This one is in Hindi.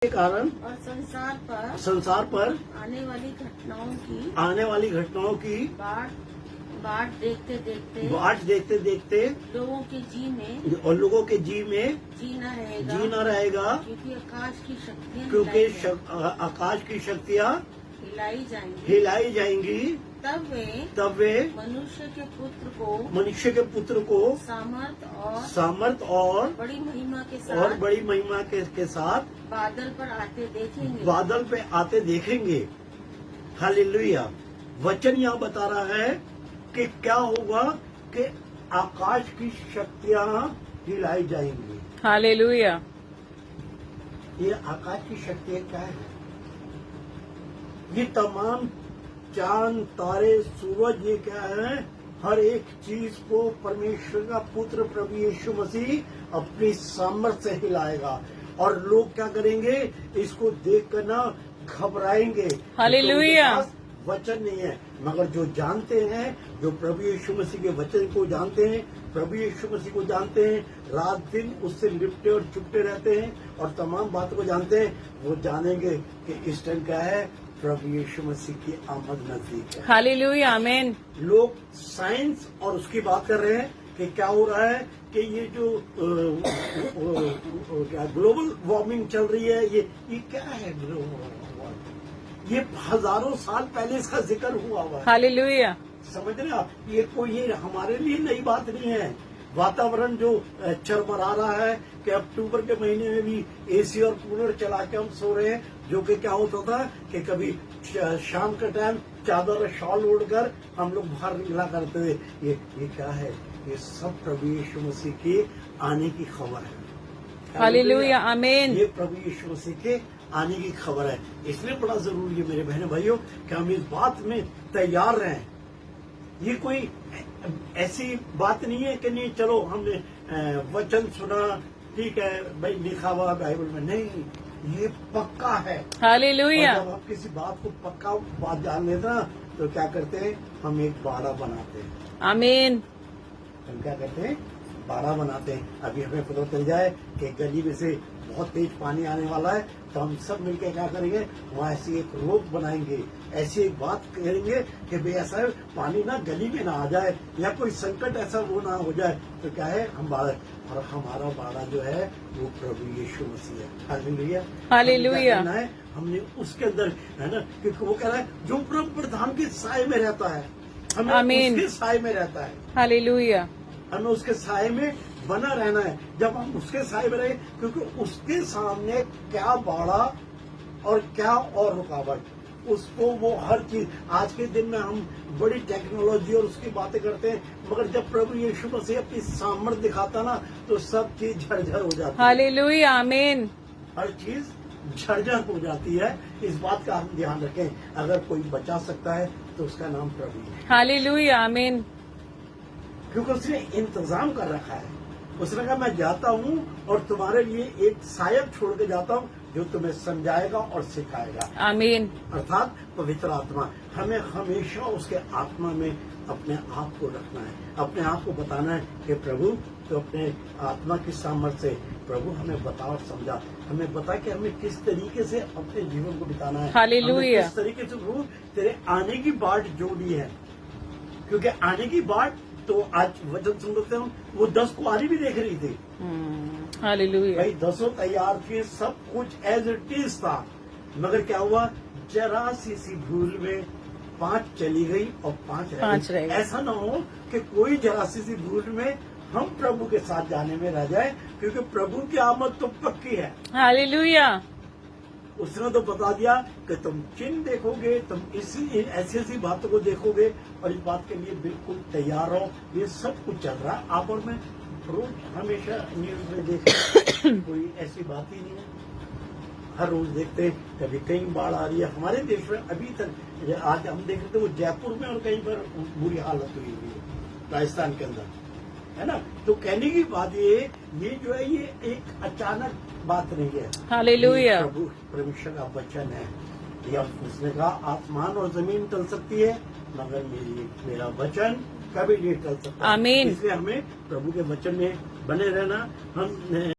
के कारण और संसार पर आने वाली घटनाओं की बाट देखते देखते लोगों के जी में जीना रहेगा क्योंकि आकाश की शक्तियाँ हिलाई जाएंगी। तब वे मनुष्य के पुत्र को सामर्थ और बड़ी महिमा के साथ बादल पे आते देखेंगे। हालेलुया। वचन यहाँ बता रहा है कि क्या होगा कि आकाश की शक्तियाँ हिलाई जाएंगी। हालेलुया। ये आकाश की शक्तियाँ क्या है? ये तमाम चांद, तारे, सूरज, ये क्या है? हर एक चीज को परमेश्वर का पुत्र प्रभु यीशु मसीह अपनी सामर्थ्य से हिलाएगा और लोग क्या करेंगे? इसको देखकर ना घबराएंगे। हालेलुया। वचन नहीं है, मगर जो जानते हैं, जो प्रभु यीशु मसीह के वचन को जानते हैं, प्रभु यीशु मसीह को जानते हैं, रात दिन उससे लिपटे और चुपटे रहते हैं और तमाम बातों को जानते हैं, वो जानेंगे कि इस टाइम क्या है? प्रभु यीशु मसीह की आमद नजदीक है। हालेलुया, आमीन। लोग साइंस और उसकी बात कर रहे हैं कि क्या हो रहा है कि ये जो ग्लोबल वार्मिंग चल रही है, ये क्या है? ये हजारों साल पहले इसका जिक्र हुआ है। हालेलुया। समझ रहे आप? ये हमारे लिए नई बात नहीं है। वातावरण जो चरमरा रहा है कि अक्टूबर के महीने में भी एसी और कूलर चला के हम सो रहे हैं, जो कि क्या होता था कि कभी शाम के टाइम चादर और शॉल ओढ़कर हम लोग बाहर निकला करते थे। ये क्या है? ये सब प्रभु यीशु मसीह के आने की खबर है। हालेलुया, आमीन। ये प्रभु यीशु मसीह के आने की खबर है। इसलिए बड़ा जरूरी है मेरे बहनों भाइयों कि हम इस बात में तैयार रहें। ये कोई ऐसी बात नहीं है कि नहीं चलो हमने वचन सुना, ठीक है भाई, लिखा हुआ बाइबल में, नहीं, ये पक्का है। हालेलुया। जब हम किसी बात को पक्का बात जान लेते ना, तो क्या करते हैं? हम एक बाड़ा बनाते हैं। आमीन। हम क्या करते हैं? बाड़ा बनाते हैं। अभी हमें पता चल जाए कि गली में से बहुत तेज पानी आने वाला है, तो हम सब मिलकर क्या करेंगे? वहाँ ऐसी एक रोक बनाएंगे, ऐसी एक बात करेंगे कि भाई ऐसा पानी ना गली में ना आ जाए या कोई संकट ऐसा वो ना हो जाए। तो क्या है? हम बाड़ा, और हमारा बाड़ा जो है वो प्रभु यीशु मसीह है। Hallelujah, hallelujah. हमने उसके अंदर है ना, क्योंकि वो कह रहा है जो परम प्रधान के साए में रहता है, हमें उसके साए में रहता है। हालेलुया। हमें उसके साए में बना रहना है। जब हम उसके साए में रहे, क्योंकि उसके सामने क्या बाड़ा और क्या और रुकावट, उसको वो हर चीज। आज के दिन में हम बड़ी टेक्नोलॉजी और उसकी बातें करते हैं, मगर जब प्रभु यीशु मसीह अपनी सामर्थ्य दिखाता ना, तो सब चीज झरझर हो जाती है। हालेलुया, आमीन। हर चीज झरझर हो जाती है। इस बात का हम ध्यान रखें। अगर कोई बचा सकता है तो उसका नाम प्रभु है। हालेलुया, आमीन। क्योंकि उसने इंतजाम कर रखा है। उसने कहा मैं जाता हूँ और तुम्हारे लिए एक सहायक छोड़ के जाता हूँ जो तुम्हें समझाएगा और सिखाएगा। आमीन। अर्थात पवित्र आत्मा। हमें हमेशा उसके आत्मा में अपने आप को रखना है, अपने आप को बताना है कि प्रभु तो अपने आत्मा की सामर्थ्य से प्रभु हमें बता और समझा, हमें बता कि हमें किस तरीके से अपने जीवन को बिताना है। हालेलुया। किस तरीके से प्रभु तेरे आने की बाट जोड़ी है, क्योंकि आने की बाट तो आज वचन सुन रहे हम, वो 10 कुआरी भी देख रही थी। हालेलुया। भाई 10 तैयार थे, सब कुछ एज इट इज था, मगर क्या हुआ? जरा सी भूल में 5 चली गई और 5 रह गई। ऐसा ना हो कि कोई जरा सी भूल में हम प्रभु के साथ जाने में रह जाए, क्योंकि प्रभु की आमद तो पक्की है। हालेलुया। उसने तो बता दिया कि तुम चिन्ह देखोगे, तुम ऐसी ऐसी बातों को देखोगे और इस बात के लिए बिल्कुल तैयार रहो। ये सब कुछ चल रहा है। आप और मैं रोज हमेशा न्यूज में देखते कोई ऐसी बात ही नहीं है। हर रोज देखते कभी कहीं बाढ़ आ रही है। हमारे देश में अभी तक आज हम देख रहे थे, वो जयपुर में और कहीं पर बुरी हालत हुई हुई है, राजस्थान के अंदर, है ना। तो कहने की बात ये जो है, ये एक अचानक बात नहीं है। हालेलुया। प्रभु परमेश्वर का वचन है। या उसने कहा आसमान और जमीन टल सकती है, मगर मेरा वचन कभी नहीं टल सकता। आमीन। इसलिए हमें प्रभु के वचन में बने रहना। हम